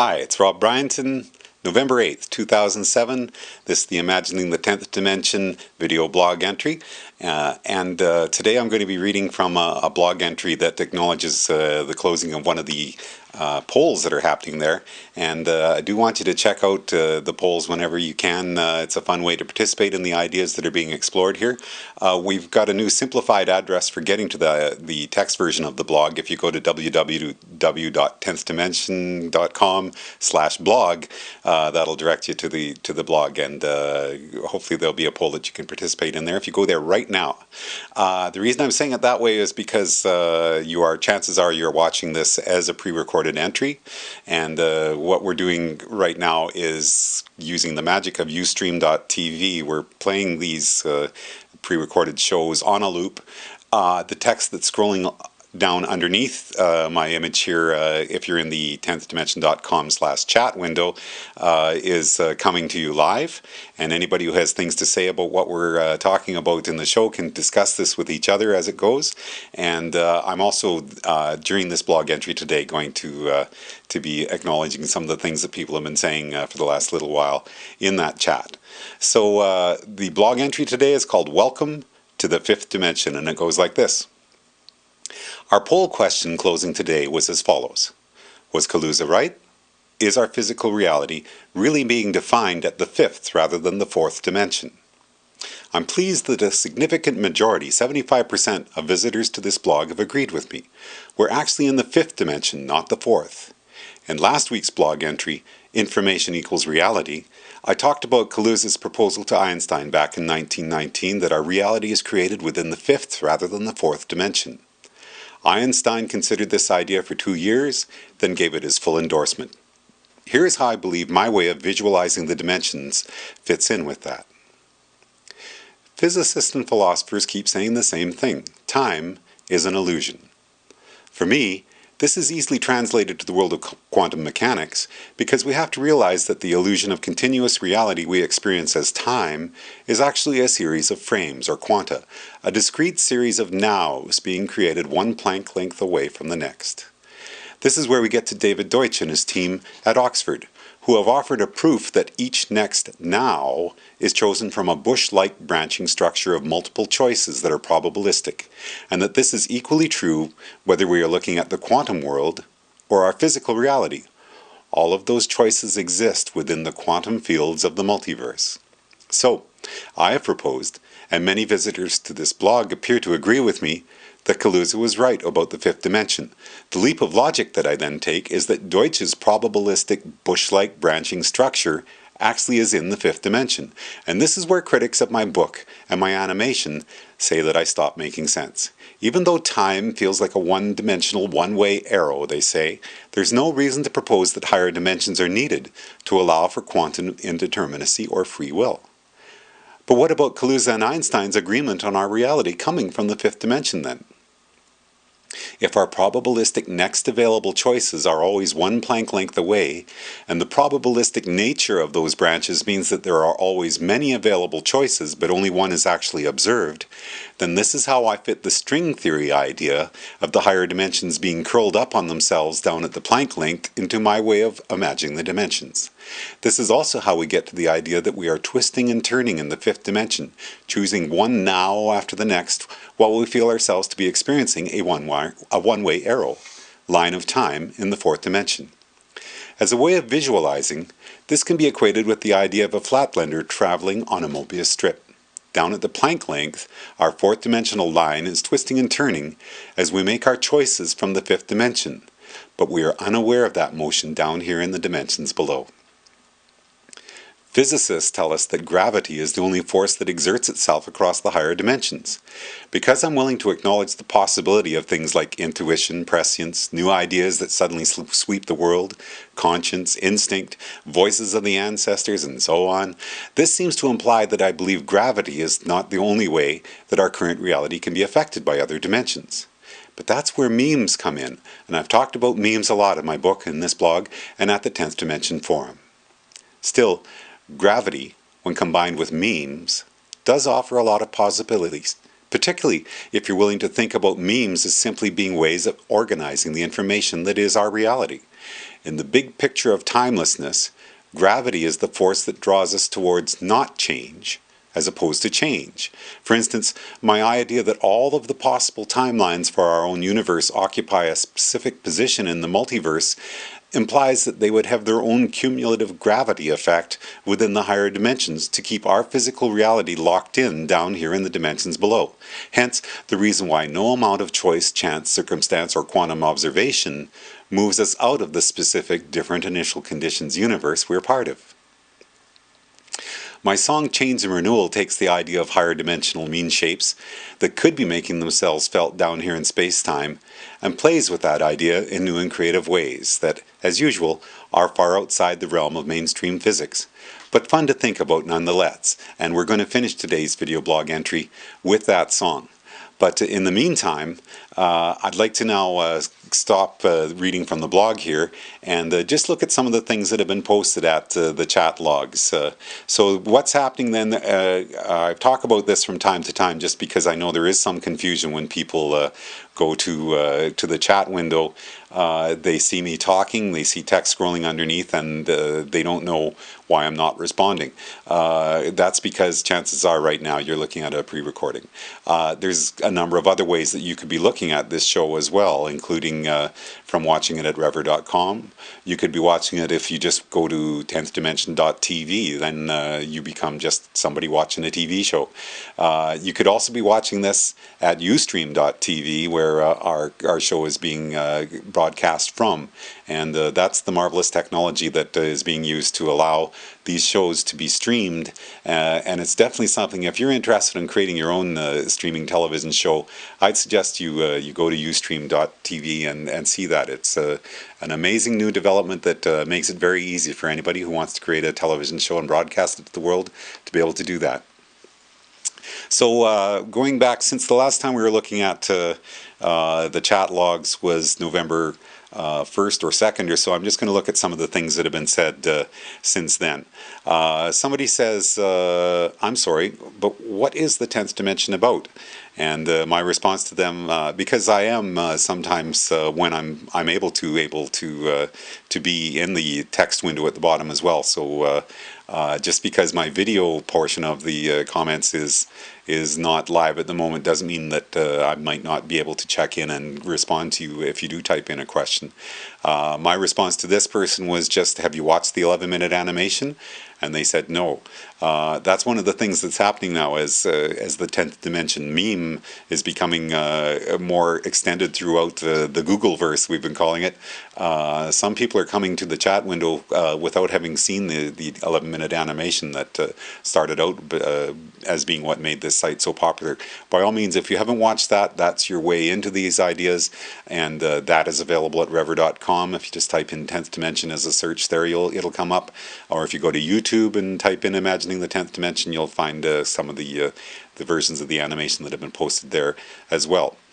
Hi, it's Rob Bryanton, November 8th, 2007. This is the Imagining the 10th Dimension video blog entry. Today I'm going to be reading from a blog entry that acknowledges the closing of one of the polls that are happening there. And I do want you to check out the polls whenever you can. It's a fun way to participate in the ideas that are being explored here. We've got a new simplified address for getting to the text version of the blog. If you go to www.10thdimension.com/blog, that'll direct you to the blog, and hopefully there'll be a poll that you can participate in there if you go there right now. The reason I'm saying it that way is because chances are you're watching this as a pre-recorded entry, and what we're doing right now is using the magic of Ustream.tv. We're playing these pre-recorded shows on a loop. The text that's scrolling down underneath my image here, if you're in the 10thdimension.com/chat window, is coming to you live, and anybody who has things to say about what we're talking about in the show can discuss this with each other as it goes. And I'm also during this blog entry today going to be acknowledging some of the things that people have been saying for the last little while in that chat. So the blog entry today is called Welcome to the Fifth Dimension, and it goes like this. Our poll question closing today was as follows. Was Kaluza right? Is our physical reality really being defined at the fifth rather than the fourth dimension? I'm pleased that a significant majority, 75% of visitors to this blog have agreed with me. We're actually in the fifth dimension, not the fourth. In last week's blog entry, Information Equals Reality, I talked about Kaluza's proposal to Einstein back in 1919 that our reality is created within the fifth rather than the fourth dimension. Einstein considered this idea for 2 years, then gave it his full endorsement. Here is how I believe my way of visualizing the dimensions fits in with that. Physicists and philosophers keep saying the same thing. Time is an illusion. For me, this is easily translated to the world of quantum mechanics because we have to realize that the illusion of continuous reality we experience as time is actually a series of frames or quanta, a discrete series of nows being created one Planck length away from the next. This is where we get to David Deutsch and his team at Oxford, who have offered a proof that each next now is chosen from a bush-like branching structure of multiple choices that are probabilistic, and that this is equally true whether we are looking at the quantum world or our physical reality. All of those choices exist within the quantum fields of the multiverse. So, I have proposed, and many visitors to this blog appear to agree with me, that Kaluza was right about the fifth dimension. The leap of logic that I then take is that Deutsch's probabilistic bush-like branching structure actually is in the fifth dimension. And this is where critics of my book and my animation say that I stop making sense. Even though time feels like a one-dimensional, one-way arrow, they say, there's no reason to propose that higher dimensions are needed to allow for quantum indeterminacy or free will. But what about Kaluza and Einstein's agreement on our reality coming from the fifth dimension then? If our probabilistic next available choices are always one Planck length away, and the probabilistic nature of those branches means that there are always many available choices but only one is actually observed, then this is how I fit the string theory idea of the higher dimensions being curled up on themselves down at the Planck length into my way of imagining the dimensions. This is also how we get to the idea that we are twisting and turning in the fifth dimension, choosing one now after the next, while we feel ourselves to be experiencing a one-way arrow, line of time in the fourth dimension. As a way of visualizing, this can be equated with the idea of a flatlander traveling on a Mobius strip. Down at the Planck length, our fourth dimensional line is twisting and turning as we make our choices from the fifth dimension, but we are unaware of that motion down here in the dimensions below. Physicists tell us that gravity is the only force that exerts itself across the higher dimensions. Because I'm willing to acknowledge the possibility of things like intuition, prescience, new ideas that suddenly sweep the world, conscience, instinct, voices of the ancestors, and so on, this seems to imply that I believe gravity is not the only way that our current reality can be affected by other dimensions. But that's where memes come in, and I've talked about memes a lot in my book, in this blog, and at the 10th Dimension Forum. Still, gravity, when combined with memes, does offer a lot of possibilities particularly if you're willing to think about memes as simply being ways of organizing the information that is our reality. In the big picture of timelessness, gravity is the force that draws us towards not change, as opposed to change. For instance, my idea that all of the possible timelines for our own universe occupy a specific position in the multiverse implies that they would have their own cumulative gravity effect within the higher dimensions to keep our physical reality locked in down here in the dimensions below. Hence, the reason why no amount of choice, chance, circumstance, or quantum observation moves us out of the specific different initial conditions universe we're part of. My song Chains and Renewal takes the idea of higher dimensional mean shapes that could be making themselves felt down here in space-time and plays with that idea in new and creative ways that, as usual, are far outside the realm of mainstream physics, but fun to think about nonetheless. And we're going to finish today's video blog entry with that song. But in the meantime, I'd like to now stop reading from the blog here and just look at some of the things that have been posted at the chat logs. So what's happening then, I talk about this from time to time just because I know there is some confusion when people go to the chat window. They see me talking, they see text scrolling underneath, and they don't know why I'm not responding. That's because chances are right now you're looking at a pre-recording. There's a number of other ways that you could be looking at this show as well, including from watching it at rever.com. You could be watching it if you just go to 10thdimension.tv, then you become just somebody watching a TV show. You could also be watching this at ustream.tv, where our show is being broadcast from, and that's the marvelous technology that is being used to allow these shows to be streamed, and it's definitely something, if you're interested in creating your own streaming television show, I'd suggest you go to ustream.tv and see that. It's an amazing new development that makes it very easy for anybody who wants to create a television show and broadcast it to the world to be able to do that. So going back, since the last time we were looking at the chat logs was November 1st or 2nd or so, I'm just going to look at some of the things that have been said since then. Somebody says, I'm sorry, but what is the 10th dimension about? And my response to them, because I am sometimes when I'm able to be in the text window at the bottom as well. So just because my video portion of the comments is not live at the moment doesn't mean that I might not be able to check in and respond to you if you do type in a question. My response to this person was just, have you watched the 11-minute animation? And they said no. That's one of the things that's happening now as the 10th dimension meme is becoming more extended throughout the Googleverse, we've been calling it. Some people are coming to the chat window without having seen the 11-minute animation that started out as being what made this site so popular. By all means, if you haven't watched that, that's your way into these ideas, and that is available at rever.com. If you just type in 10th dimension as a search there, it'll come up. Or if you go to YouTube and type in Imagining the 10th Dimension, you'll find some of the versions of the animation that have been posted there as well.